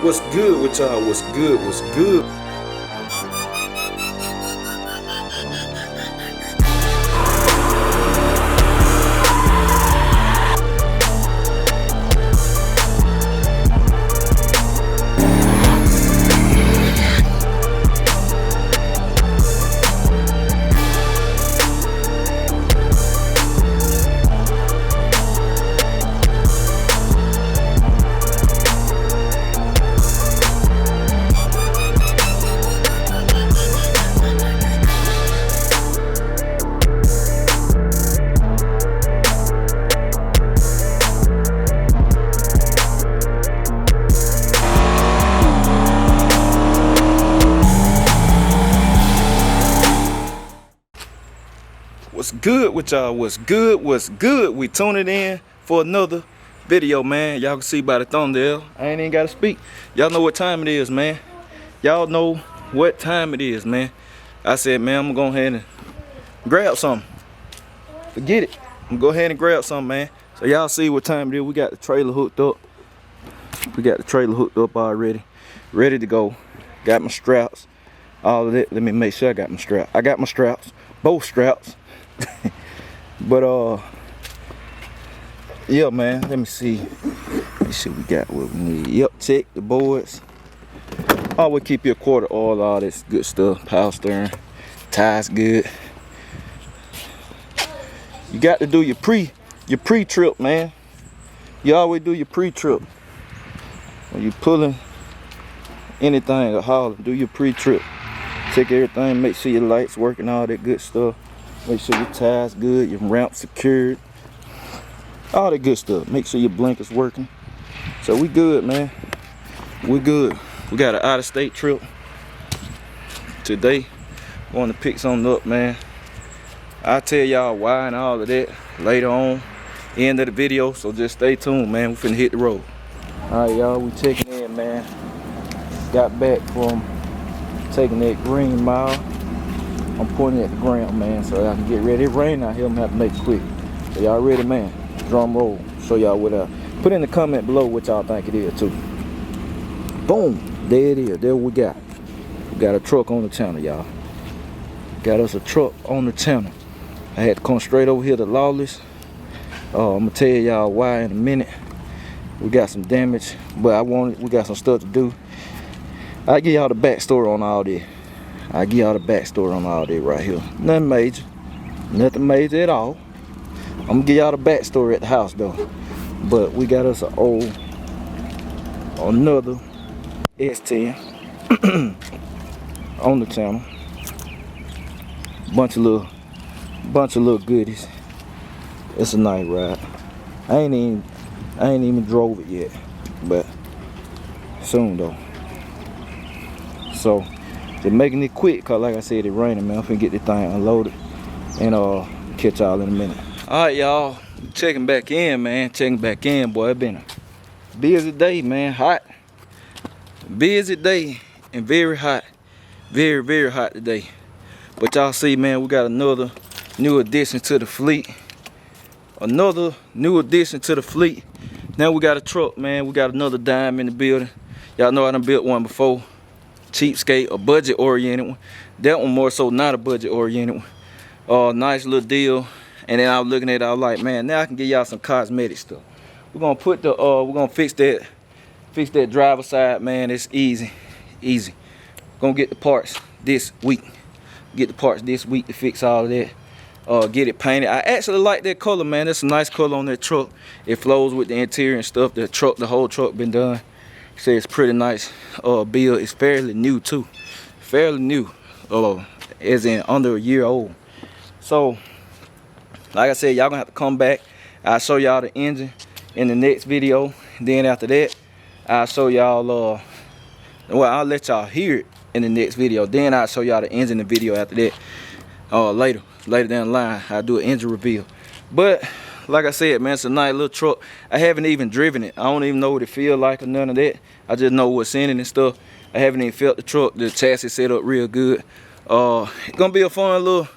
What's good with y'all? What's good? What's good? What's good with y'all? What's good? What's good? We tuning in for another video, man. Y'all can see by the thumbnail, I ain't even gotta speak. Y'all know what time it is, man. Y'all know what time it is, man. I said, man, I'm gonna go ahead and grab something. Forget it. I'm gonna go ahead and grab something, man. So y'all see what time it is. We got the trailer hooked up. We got the trailer hooked up already. Ready to go. Got my straps. All of that. Let me make sure I got my straps. I got my straps. Both straps. But yeah, man, let me see. Let's see what we got, what we need. Yep, check the boards. Always keep your quarter oil, all this good stuff. Power steering, tires good. You got to do your pre-trip, man. You always do your pre-trip. When you pulling anything or hauling, do your pre-trip. Check everything, make sure your lights working, all that good stuff. Make sure your tires good, your ramp secured, all that good stuff. Make sure your blinkers working. So we good, man. We good. We got an out-of-state trip today. Going to pick something up, man. I'll tell y'all why and all of that later on, end of the video. So just stay tuned, man. We finna hit the road. All right, y'all. We checking in, man. Got back from taking that green mile. I'm pointing at the ground, man, so I can get ready. It rain out here, I'm gonna have to make it quick. So y'all ready, man? Drum roll. Show y'all what put in the comment below what y'all think it is too. Boom! There it is. There we got. We got a truck on the channel, y'all. Got us a truck on the channel. I had to come straight over here to Lawless. I'm gonna tell y'all why in a minute. We got some damage, but we got some stuff to do. I'll give y'all the backstory on all this. I'll give y'all the backstory on all that right here. Nothing major. Nothing major at all. I'm gonna give y'all the backstory at the house though. But we got us another S10 on the channel. Bunch of little goodies. It's a nice ride. I ain't even drove it yet. But soon though. So they're making it quick, cause like I said, it raining, man. I'm finna get this thing unloaded and catch y'all in a minute. All right, y'all, checking back in, man. Checking back in, boy. It's been a busy day, man. Hot, busy day, and very hot, very, very hot today. But y'all see, man, we got another new addition to the fleet. Another new addition to the fleet. Now we got a truck, man. We got another dime in the building. Y'all know I done built one before. Cheapskate, a budget oriented one. That one more so not a budget oriented one. Nice little deal. And then I was looking at it, I was like, man, now I can give y'all some cosmetic stuff. We're gonna put the we're gonna fix that driver side, man. It's easy. Gonna get the parts this week. Get the parts this week to fix all of that. Get it painted. I actually like that color, man. That's a nice color on that truck. It flows with the interior and stuff. The whole truck been done. Say it's pretty nice build. It's fairly new too, fairly new, as in under a year old. So like I said, y'all gonna have to come back. I'll show y'all the engine in the next video. Then after that, I'll show y'all well, I'll let y'all hear it in the next video. Then I'll show y'all the engine in the video after that. Later down the line, I'll do an engine reveal. But like I said, man, it's a nice little truck. I haven't even driven it. I don't even know what it feels like or none of that. I just know what's in it and stuff. I haven't even felt the truck. The chassis set up real good. It's gonna be a fun little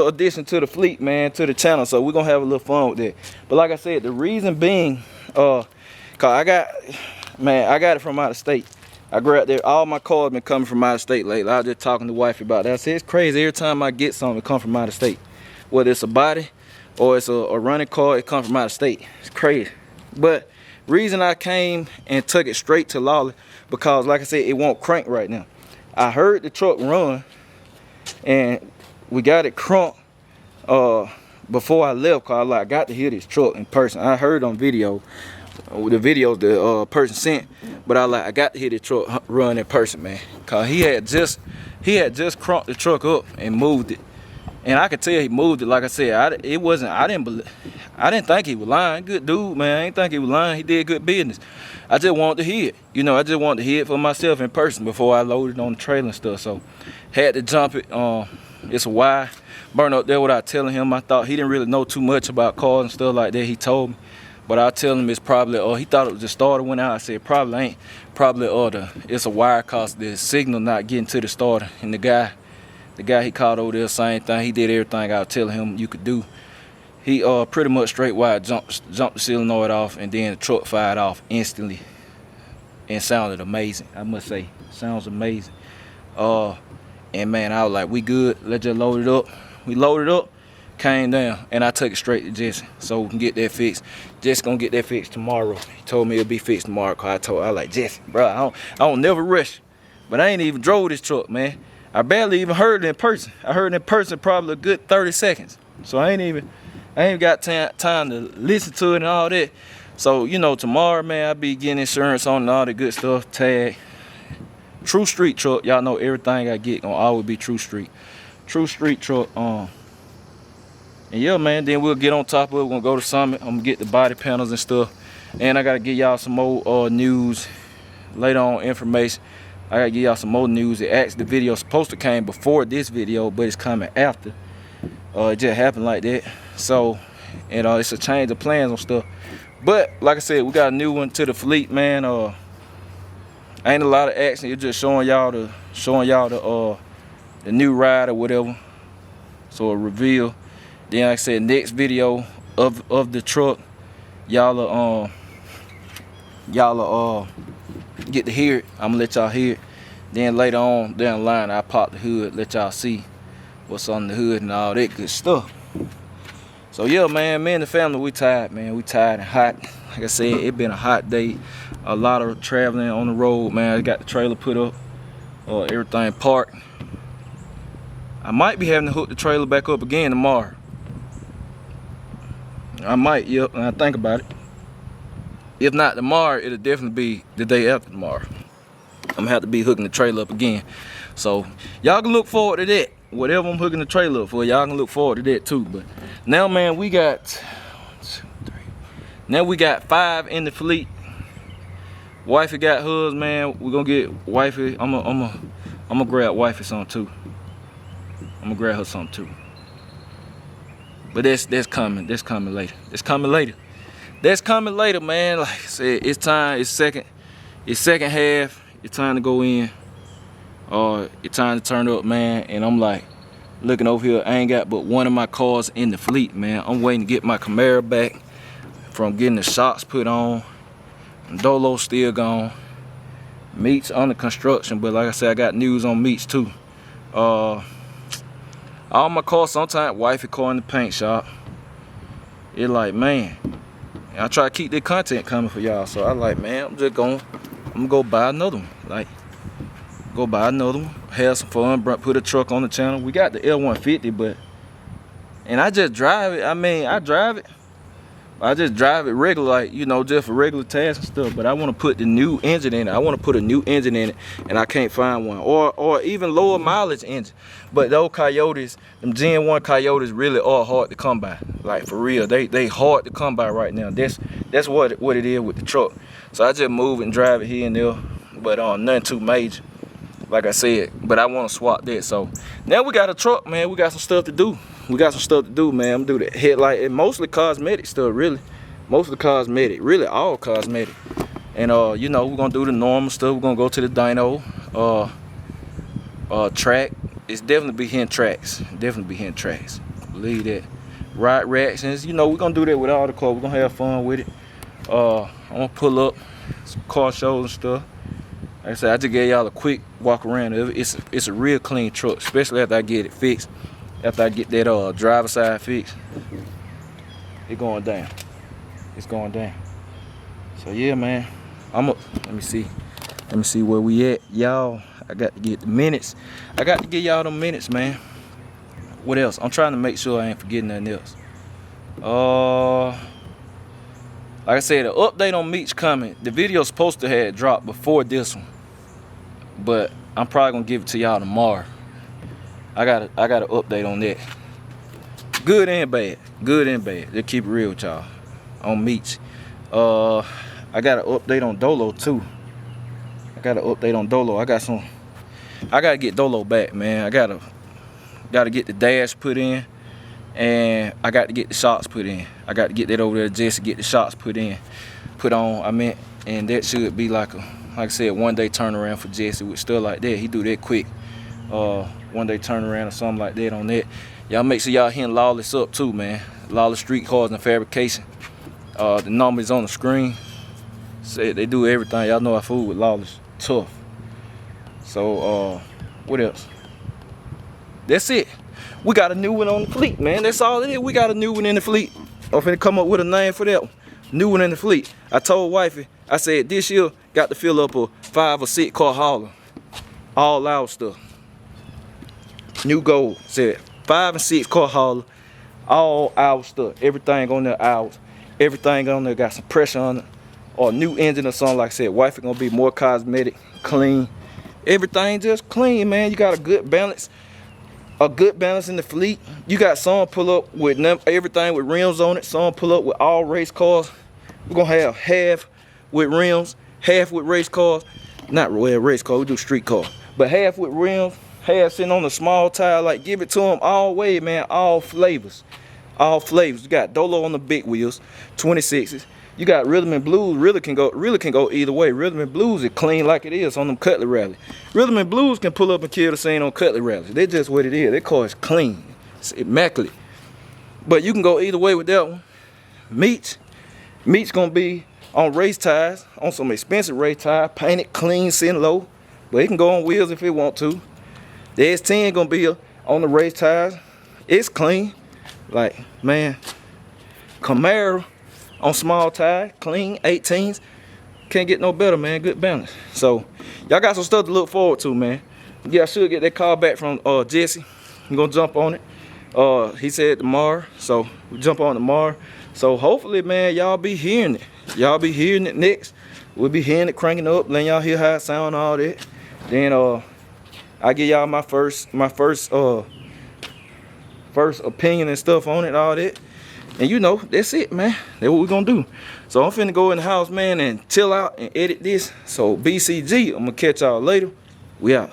addition to the fleet, man, to the channel. So we're gonna have a little fun with that. But like I said, the reason being, cause Cause I got it from out of state. I grabbed there. All my cars been coming from out of state lately. I was just talking to wifey about that. I said it's crazy. Every time I get something, it come from out of state. Whether it's a body or it's a running car, it come from out of state. It's crazy. But reason I came and took it straight to Lawley, because like I said, it won't crank right now. I heard the truck run, and we got it cranked before I left, cause I got to hear this truck in person. I heard on video, the videos the person sent, but I got to hear the truck run in person, man. Cause he had just cranked the truck up and moved it, and I could tell he moved it. Like I said, I didn't think he was lying. Good dude, man. I didn't think he was lying. He did good business. I just wanted to hear it. You know, I just wanted to hear it for myself in person before I loaded on the trailer and stuff. So had to jump it. It's a wire burn up there without telling him. I thought he didn't really know too much about cars and stuff like that. He told me, but I tell him it's probably he thought it was the starter went out. I said probably ain't. Probably it's a wire cause the signal not getting to the starter. And the guy he called over there, same thing. He did everything I was telling him you could do. He pretty much straight wide jumped the solenoid off, and then the truck fired off instantly and sounded amazing. I must say, sounds amazing. And man, I was like, we good, let's just load it up. We loaded up, came down, and I took it straight to Jesse so we can get that fixed. Jesse gonna get that fixed tomorrow. He told me it'll be fixed tomorrow, cause I was like, Jesse, bro, I don't never rush. But I ain't even drove this truck, man. I barely even heard it in person. I heard it in person probably a good 30 seconds. So I ain't even got time to listen to it and all that. So, you know, tomorrow, man, I'll be getting insurance on and all the good stuff, tag. True street truck, y'all know everything I get gonna always be true street. True street truck, and yeah, man, then we'll get on top of it. We're gonna go to Summit. I'm gonna get the body panels and stuff. And I gotta give y'all some more news later on, information. I gotta give y'all some more news. It actually, the video supposed to came before this video, but it's coming after. It just happened like that. So, and it's a change of plans on stuff. But like I said, we got a new one to the fleet, man. Ain't a lot of action. It's just showing y'all the new ride or whatever. So a reveal. Then like I said, next video of the truck, y'all get to hear it. I'm gonna let y'all hear it. Then later on down the line, I'll pop the hood, let y'all see what's on the hood and all that good stuff. So yeah, man, me and the family, we tired, man. We tired and hot. Like I said, it been a hot day. A lot of traveling on the road, man. I got the trailer put up, everything parked. I might be having to hook the trailer back up again tomorrow. I might, yep, when I think about it. If not tomorrow, it'll definitely be the day after tomorrow. I'm gonna have to be hooking the trailer up again. So y'all can look forward to that. Whatever I'm hooking the trailer up for, y'all can look forward to that too. But now, man, we got 5 in the fleet. Wifey got hers, man. We're gonna get wifey. I'm gonna grab wifey some too. I'm gonna grab her some too. But that's coming. That's coming later. It's coming later. That's coming later, man. Like I said, it's time. It's second half. It's time to go in. It's time to turn up, man. And I'm like, looking over here, I ain't got but one of my cars in the fleet, man. I'm waiting to get my Camaro back from getting the shocks put on. Dolo's still gone. Meats under construction, but like I said, I got news on meats too. All my cars, sometimes wifey car in the paint shop. It like, man, I try to keep the content coming for y'all. So I like, man, I'm gonna go buy another one. Like, go buy another one, have some fun, put a truck on the channel. We got the L150, and I just drive it. I mean, I just drive it regular, like, you know, just for regular tasks and stuff. But I want to put the new engine in it. I want to put a new engine in it, and I can't find one, or even lower mileage engine. But those Coyotes, them Gen 1 Coyotes, really are hard to come by. Like, for real, they hard to come by right now. That's what it is with the truck. So I just move and drive it here and there, but nothing too major. Like I said, but I want to swap that. So now we got a truck, man. We got some stuff to do. Man. I'm doing the headlight and mostly cosmetic stuff, really. Mostly cosmetic, really all cosmetic. And you know, we're gonna do the normal stuff. We're gonna go to the dyno, track. It's definitely be hitting tracks. Believe that. Ride reactions. You know, we're gonna do that with all the cars. We're gonna have fun with it. I'm gonna pull up some car shows and stuff. Like I said, I just gave y'all a quick walk around of it. It's a real clean truck, especially after I get it fixed. After I get that driver side fixed, it's going down. It's going down. So yeah, man. Let me see where we at, y'all. I got to get the minutes. I got to get y'all them minutes, man. What else? I'm trying to make sure I ain't forgetting nothing else. Like I said, the update on Meech coming. The video's supposed to have dropped before this one, but I'm probably gonna give it to y'all tomorrow. I got an update on that. Good and bad. Good and bad. Just keep it real with y'all on Meech. I got an update on Dolo too. I gotta get Dolo back, man. I gotta get the dash put in, and I got to get the shots put in. I got to get that over there just to get the shots put on. And that should be like I said, 1 day turnaround for Jesse with stuff like that. He do that quick. 1 day turnaround or something like that on that. Y'all make sure y'all hitting Lawless up too, man. Lawless Street Cars and Fabrication. The number is on the screen. Say they do everything. Y'all know I fool with Lawless. Tough. So what else? That's it. We got a new one on the fleet, man. That's all it is. We got a new one in the fleet. I'm finna come up with a name for that one. New one in the fleet. I told wifey, I said this year got to fill up a 5 or 6 car hauler. All our stuff. New goal. Said 5 and 6 car hauler. All our stuff. Everything on there ours. Everything on there got some pressure on it. Or a new engine or something. Like I said, wifey gonna be more cosmetic, clean. Everything just clean, man. You got a good balance. A good balance in the fleet. You got some pull up with everything with rims on it. Some pull up with all race cars. We're gonna have half with rims, half with race cars. Not race cars, we do street cars. But half with rims, half sitting on a small tire. Like, give it to them all way, man. All flavors. All flavors. You got Dolo on the big wheels, 26s. You got Rhythm and Blues. Really can go either way. Rhythm and Blues is clean like it is on them Cutlass Rally. Rhythm and Blues can pull up and kill the scene on Cutlass Rally. That's just what it is. That car is clean. It's immaculate. But you can go either way with that one. Meech gonna be on race tires, on some expensive race tires, painted clean, sitting low. But it can go on wheels if it want to. The S10 gonna be on the race tires. It's clean. Like, man, Camaro on small tire, clean, 18s. Can't get no better, man. Good balance. So, y'all got some stuff to look forward to, man. Yeah, I should get that call back from Jesse. I'm gonna jump on it. He said tomorrow, so we jump on tomorrow. So hopefully, man, y'all be hearing it. Y'all be hearing it next. We'll be hearing it cranking up, letting y'all hear how it sound and all that. Then I give y'all my first opinion and stuff on it, all that. And you know, that's it, man. That's what we're gonna do. So I'm finna go in the house, man, and chill out and edit this. So BCG, I'm gonna catch y'all later. We out.